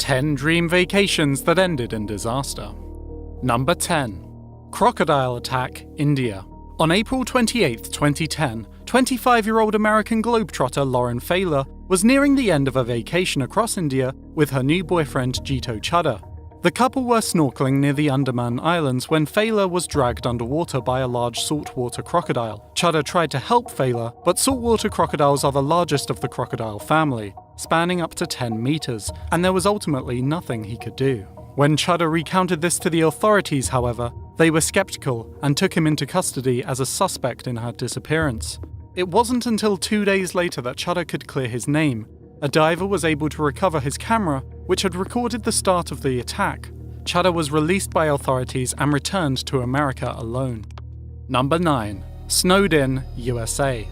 10 dream vacations that ended in disaster. Number 10. Crocodile attack, India. On April 28, 2010, 25-year-old American globetrotter Lauren Failer was nearing the end of a vacation across India with her new boyfriend Jito Chadha. The couple were snorkeling near the Andaman Islands when Failer was dragged underwater by a large saltwater crocodile. Chadha tried to help Failer, but saltwater crocodiles are the largest of the crocodile family, spanning up to 10 meters, and there was ultimately nothing he could do. When Chadha recounted this to the authorities, however, they were skeptical and took him into custody as a suspect in her disappearance. It wasn't until 2 days later that Chadha could clear his name. A diver was able to recover his camera, which had recorded the start of the attack. Chadha was released by authorities and returned to America alone. Number 9. Snowed in, USA.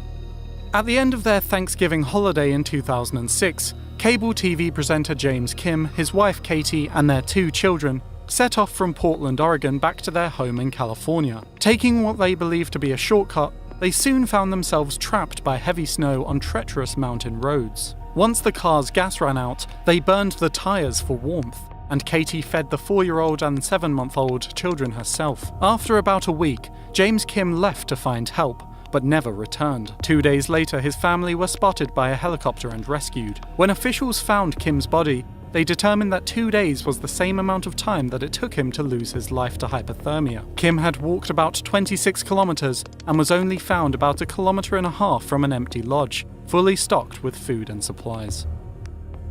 At the end of their Thanksgiving holiday in 2006, cable TV presenter James Kim, his wife Katie, and their 2 children set off from Portland, Oregon back to their home in California. Taking what they believed to be a shortcut, they soon found themselves trapped by heavy snow on treacherous mountain roads. Once the car's gas ran out, they burned the tires for warmth, and Katie fed the 4-year-old and 7-month-old children herself. After about a week, James Kim left to find help, but never returned. 2 days later, his family were spotted by a helicopter and rescued. When officials found Kim's body, they determined that 2 days was the same amount of time that it took him to lose his life to hypothermia. Kim had walked about 26 kilometers and was only found about 1.5 kilometers from an empty lodge, fully stocked with food and supplies.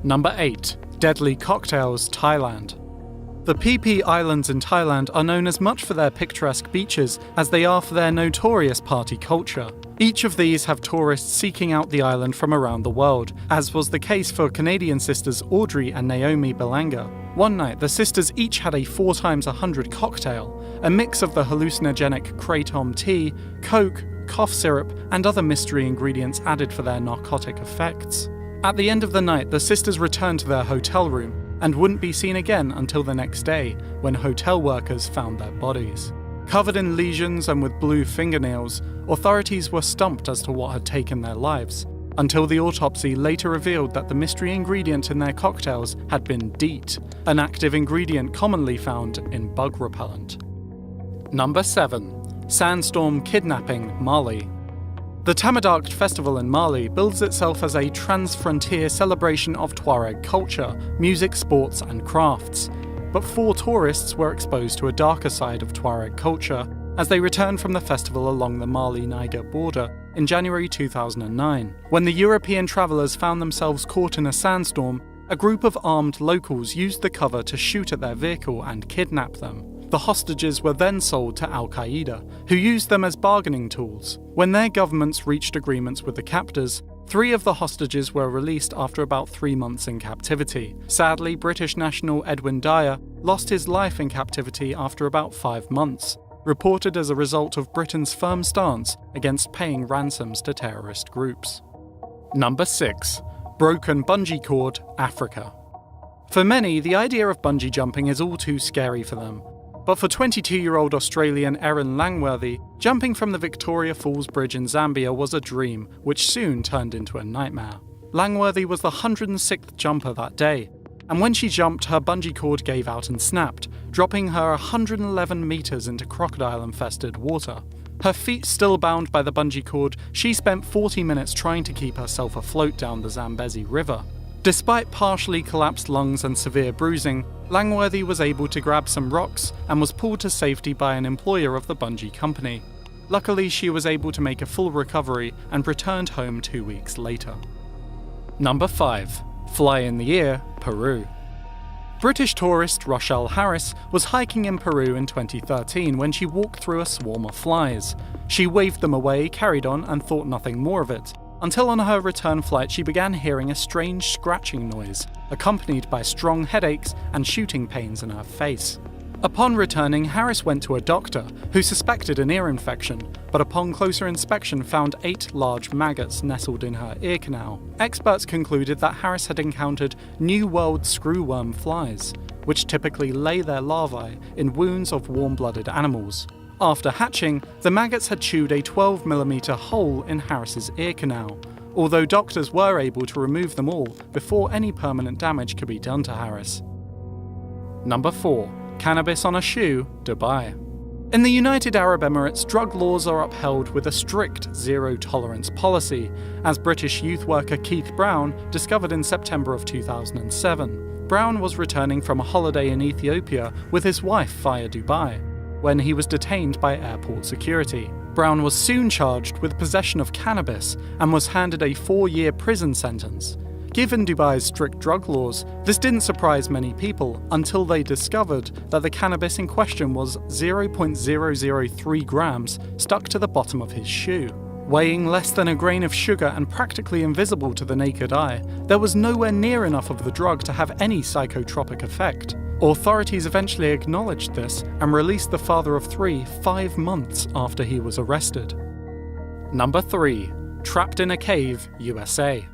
Number 8. Deadly cocktails, Thailand. The Phi Phi Islands in Thailand are known as much for their picturesque beaches as they are for their notorious party culture. Each of these have tourists seeking out the island from around the world, as was the case for Canadian sisters Audrey and Naomi Belanga. One night, the sisters each had a 4x100 cocktail, a mix of the hallucinogenic kratom tea, coke, cough syrup, and other mystery ingredients added for their narcotic effects. At the end of the night, the sisters returned to their hotel room and wouldn't be seen again until the next day, when hotel workers found their bodies. Covered in lesions and with blue fingernails, authorities were stumped as to what had taken their lives, until the autopsy later revealed that the mystery ingredient in their cocktails had been DEET, an active ingredient commonly found in bug repellent. Number 7. Sandstorm Kidnapping, Mali. The Tamadarkt Festival in Mali builds itself as a trans-frontier celebration of Tuareg culture, music, sports, and crafts. But 4 tourists were exposed to a darker side of Tuareg culture as they returned from the festival along the Mali-Niger border in January 2009. When the European travellers found themselves caught in a sandstorm, a group of armed locals used the cover to shoot at their vehicle and kidnap them. The hostages were then sold to Al-Qaeda, who used them as bargaining tools. When their governments reached agreements with the captors, 3 of the hostages were released after about 3 months in captivity. Sadly, British national Edwin Dyer lost his life in captivity after about 5 months, reported as a result of Britain's firm stance against paying ransoms to terrorist groups. Number 6. Broken bungee cord, Africa. For many, the idea of bungee jumping is all too scary for them. But for 22-year-old Australian Erin Langworthy, jumping from the Victoria Falls Bridge in Zambia was a dream, which soon turned into a nightmare. Langworthy was the 106th jumper that day, and when she jumped, her bungee cord gave out and snapped, dropping her 111 meters into crocodile-infested water. Her feet still bound by the bungee cord, she spent 40 minutes trying to keep herself afloat down the Zambezi River. Despite partially collapsed lungs and severe bruising, Langworthy was able to grab some rocks and was pulled to safety by an employer of the bungee company. Luckily, she was able to make a full recovery and returned home 2 weeks later. Number 5. Fly in the Ear, Peru. British tourist Rochelle Harris was hiking in Peru in 2013 when she walked through a swarm of flies. She waved them away, carried on, and thought nothing more of it, until on her return flight she began hearing a strange scratching noise, accompanied by strong headaches and shooting pains in her face. Upon returning, Harris went to a doctor, who suspected an ear infection, but upon closer inspection found 8 large maggots nestled in her ear canal. Experts concluded that Harris had encountered New World screwworm flies, which typically lay their larvae in wounds of warm-blooded animals. After hatching, the maggots had chewed a 12mm hole in Harris's ear canal, although doctors were able to remove them all before any permanent damage could be done to Harris. Number 4. Cannabis on a shoe, Dubai. In the United Arab Emirates, drug laws are upheld with a strict zero-tolerance policy, as British youth worker Keith Brown discovered in September of 2007. Brown was returning from a holiday in Ethiopia with his wife via Dubai, when he was detained by airport security. Brown was soon charged with possession of cannabis and was handed a 4-year prison sentence. Given Dubai's strict drug laws, this didn't surprise many people until they discovered that the cannabis in question was 0.003 grams stuck to the bottom of his shoe. Weighing less than a grain of sugar and practically invisible to the naked eye, there was nowhere near enough of the drug to have any psychotropic effect. Authorities eventually acknowledged this and released the father of 3 5 months after he was arrested. Number 3. Trapped in a Cave, USA.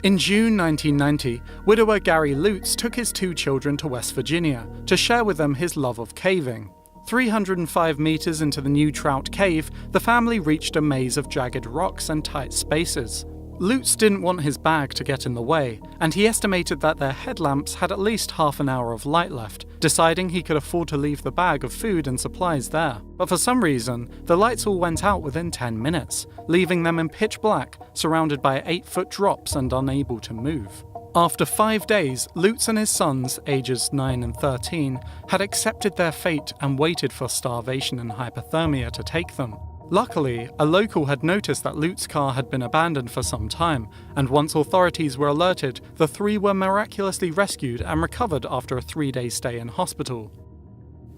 In June 1990, widower Gary Lutz took his 2 children to West Virginia to share with them his love of caving. 305 meters into the New Trout Cave, the family reached a maze of jagged rocks and tight spaces. Lutz didn't want his bag to get in the way, and he estimated that their headlamps had at least half an hour of light left, deciding he could afford to leave the bag of food and supplies there. But for some reason, the lights all went out within 10 minutes, leaving them in pitch black, surrounded by 8-foot drops and unable to move. After 5 days, Lutz and his sons, ages 9 and 13, had accepted their fate and waited for starvation and hypothermia to take them. Luckily, a local had noticed that Lutz's car had been abandoned for some time, and once authorities were alerted, the 3 were miraculously rescued and recovered after a 3-day stay in hospital.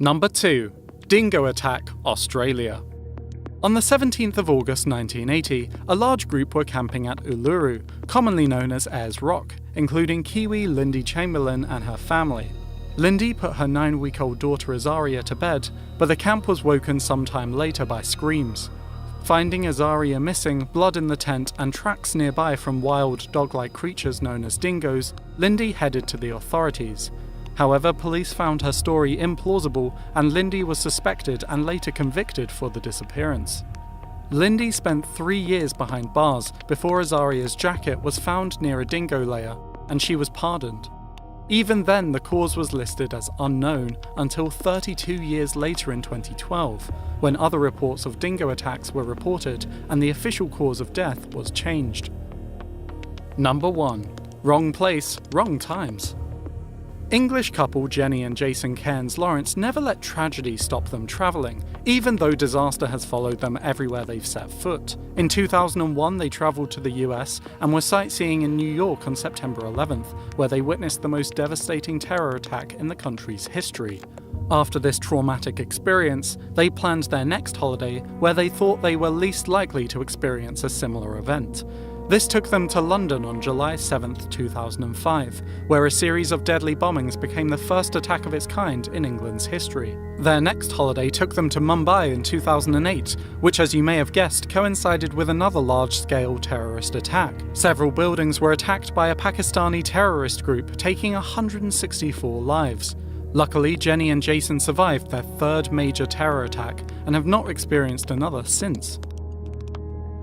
Number 2. Dingo Attack, Australia. On the 17th of August 1980, a large group were camping at Uluru, commonly known as Ayers Rock, including Kiwi Lindy Chamberlain and her family. Lindy put her 9-week-old daughter Azaria to bed, but the camp was woken sometime later by screams. Finding Azaria missing, blood in the tent, and tracks nearby from wild dog-like creatures known as dingoes, Lindy headed to the authorities. However, police found her story implausible, and Lindy was suspected and later convicted for the disappearance. Lindy spent 3 years behind bars before Azaria's jacket was found near a dingo lair, and she was pardoned. Even then, the cause was listed as unknown until 32 years later in 2012, when other reports of dingo attacks were reported and the official cause of death was changed. Number 1. Wrong place, wrong times. English couple Jenny and Jason Cairns Lawrence never let tragedy stop them travelling, even though disaster has followed them everywhere they've set foot. In 2001, they travelled to the US and were sightseeing in New York on September 11th, where they witnessed the most devastating terror attack in the country's history. After this traumatic experience, they planned their next holiday where they thought they were least likely to experience a similar event. This took them to London on July 7, 2005, where a series of deadly bombings became the first attack of its kind in England's history. Their next holiday took them to Mumbai in 2008, which, as you may have guessed, coincided with another large-scale terrorist attack. Several buildings were attacked by a Pakistani terrorist group, taking 164 lives. Luckily, Jenny and Jason survived their 3rd major terror attack and have not experienced another since.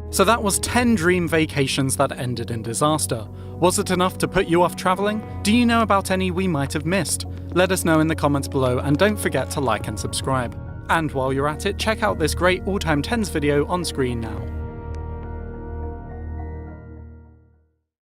So that was 10 dream vacations that ended in disaster. Was it enough to put you off travelling? Do you know about any we might have missed? Let us know in the comments below, and don't forget to like and subscribe. And while you're at it, check out this great all-time 10s video on screen now.